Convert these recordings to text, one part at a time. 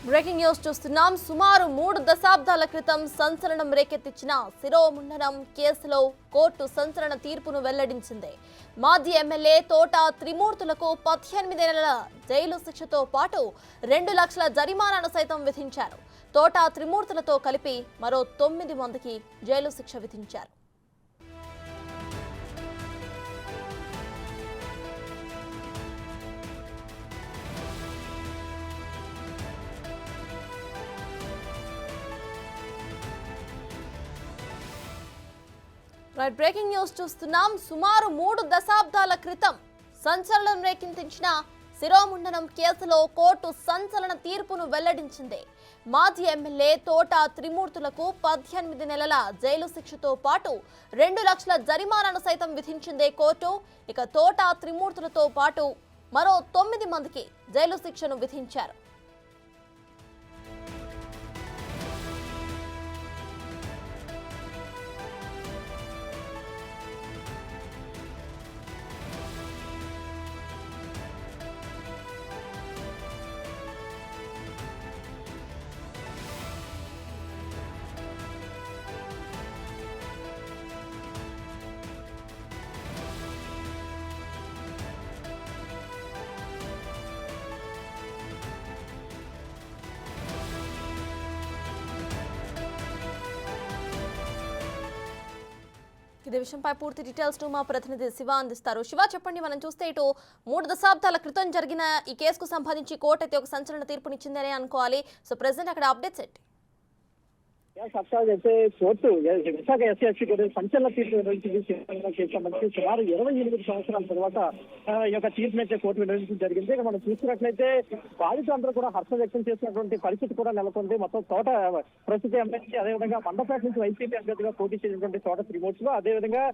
Breaking news చూస్తున్నాం. సుమారు 3 దశాబ్దాల క్రితం సంచలనం రేకెత్తించిన శిరోముండనం కేసులో కోర్టు సంచలన తీర్పును వెల్లడించింది. మాజీ ఎమ్మెల్యే తోట త్రిమూర్తులకు 18 నెలల జైలు శిక్షతో పాటు 2 లక్షల జరిమానాను సైతం విధించారు. తోట త్రిమూర్తులతో కలిపి మరో 9 మందికి జైలు శిక్ష విధించారు. బ్రేకింగ్ న్యూస్ చూస్తున్నాం. సుమారు 3 దశాబ్దాల క్రితం సంచలనం రేకెత్తించిన శిరోముండనం కేసులో కోర్టు సంచలన తీర్పును వెల్లడించింది. మాజీ ఎమ్మెల్యే తోట త్రిమూర్తులకు 18 నెలల జైలు శిక్షతో పాటు 2 లక్షల జరిమానాను సైతం విధించింది కోర్టు. ఇక తోట త్రిమూర్తులతో పాటు మరో 9 మందికి జైలు శిక్షను విధించారు. ఇదే విషయంపై పూర్తి డీటెయిల్స్ మా ప్రతినిధి శివ అందిస్తారు. శివ, చెప్పండి. మనం చూస్తే ఇటు 3 దశాబ్దాల క్రితం జరిగిన ఈ కేసుకు సంబంధించి కోర్టు అయితే ఒక సంచలన తీర్పునిచ్చిందని అనుకోవాలి. సో ప్రెసెంట్ అక్కడ అప్డేట్స్ ఏంటి? అయితే కోర్టు విశాఖ ఎస్సీ సంచలన తీర్పు నిర్వహించింది. సుమారు 28 సంవత్సరాల తర్వాత ఈ యొక్క తీర్పునైతే కోర్టు నిర్వహించడం జరిగింది. ఇక మనం చూసినట్లయితే బాధితులందరూ కూడా హర్షం వ్యక్తం చేసినటువంటి పరిస్థితి కూడా నెలకొంది. మొత్తం తోట ప్రస్తుత ఎమ్మెల్యే, అదేవిధంగా మండపేట నుంచి వైసీపీ అభ్యర్థిగా పోటీ చేసినటువంటి తోట త్రిమూర్తులు, అదేవిధంగా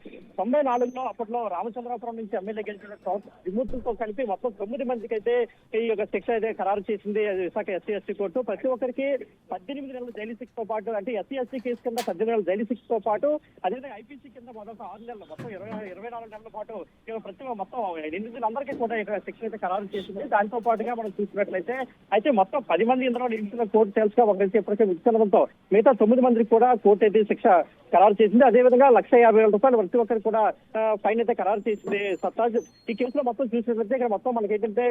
94లో అప్పట్లో రామచంద్రాపురం నుంచి ఎమ్మెల్యే గెలిచిన తోట త్రిమూర్తులతో కలిపి మొత్తం 9 మందికి అయితే ఈ యొక్క శిక్ష అయితే ఖరారు చేసింది విశాఖ ఎస్సీ కోర్టు. ప్రతి ఒక్కరికి 18 నెలల జైలు శిక్షతో పాటు, అంటే ఎస్సీ కేసు కింద 18 నెలల జైలు శిక్షతో పాటు, అదేవిధంగా ఐపీసీ కింద మొదటి 6 నెలలు, మొత్తం 24 నెలల పాటు ప్రతి మొత్తం నిందితులందరికీ కూడా శిక్ష అయితే ఖరారు చేసింది. దాంతో పాటుగా మనం చూసినట్లయితే అయితే మొత్తం 10 మంది ఇందులో నిందితుల కోర్టు తెలుసుగా ఒకరికి ఇప్పటికే విచారణతో మిగతా 9 మందికి కూడా కోర్టు అయితే శిక్ష ఖరారు చేసింది. అదేవిధంగా 1,50,000 ప్రతి ఒక్కరికి కూడా ఫైన్ అయితే ఖరారు చేసింది. సత్తాజ్ ఈ కేసులో మొత్తం చూసినట్లయితే ఇక్కడ మొత్తం మనకి ఏంటంటే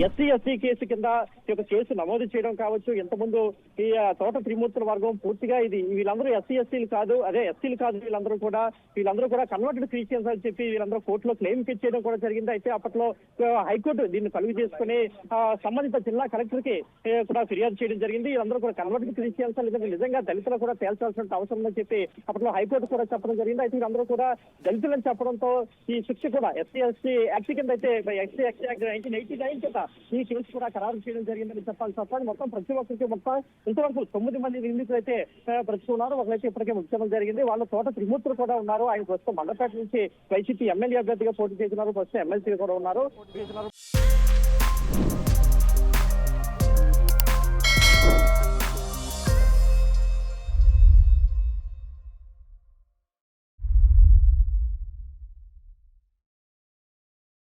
ఎస్సీ కేసు కింద ఈ యొక్క కేసు నమోదు చేయడం కావచ్చు. ఇంతకుముందు ఈ తోట త్రిమూర్తుల వర్గం పూర్తిగా ఇది వీళ్ళందరూ ఎస్సీలు కాదు, అదే ఎస్సీలు కాదు, వీళ్ళందరూ కూడా కన్వర్టెడ్ క్రిస్టియన్స్ అని చెప్పి వీళ్ళందరూ కోర్టులో క్లెయిమ్ చేయడం కూడా జరిగింది. అయితే అప్పట్లో హైకోర్టు దీన్ని కలుగు చేసుకుని సంబంధిత జిల్లా కలెక్టర్ కి కూడా ఫిర్యాదు చేయడం జరిగింది. వీళ్ళందరూ కూడా కన్వర్టెడ్ క్రిస్టియన్స్ లేదంటే నిజంగా దళితులు కూడా తేల్చాల్సిన అవసరం ఉందని చెప్పి అప్పట్లో హైకోర్టు కూడా చెప్పడం జరిగింది. అయితే వీళ్ళందరూ కూడా దళితులని చెప్పడంతో ఈ శిక్ష కూడా ఎస్సీ యాక్ట్ కింద అయితే ఎస్సీ యాక్ట్ 1989 కింద ఈ కేసు కూడా ఖరారు చేయడం జరిగిందని చెప్పాలి. మొత్తం ప్రతి ఒక్కరికి మొత్తం ఇంతవరకు 9 మంది నిందితులు అయితే ప్రస్తున్నారు. ఒకరైతే ఇప్పటికే ముఖ్యమంత్రి జరిగింది. వాళ్ళ తోట త్రిమూర్తులు కూడా ఉన్నారు. ఆయన ప్రస్తుతం మండపేట నుంచి వైసీపీ ఎమ్మెల్యే అభ్యర్థిగా పోటీ చేస్తున్నారు. ప్రస్తుతం ఎమ్మెల్సీ కూడా ఉన్నారు.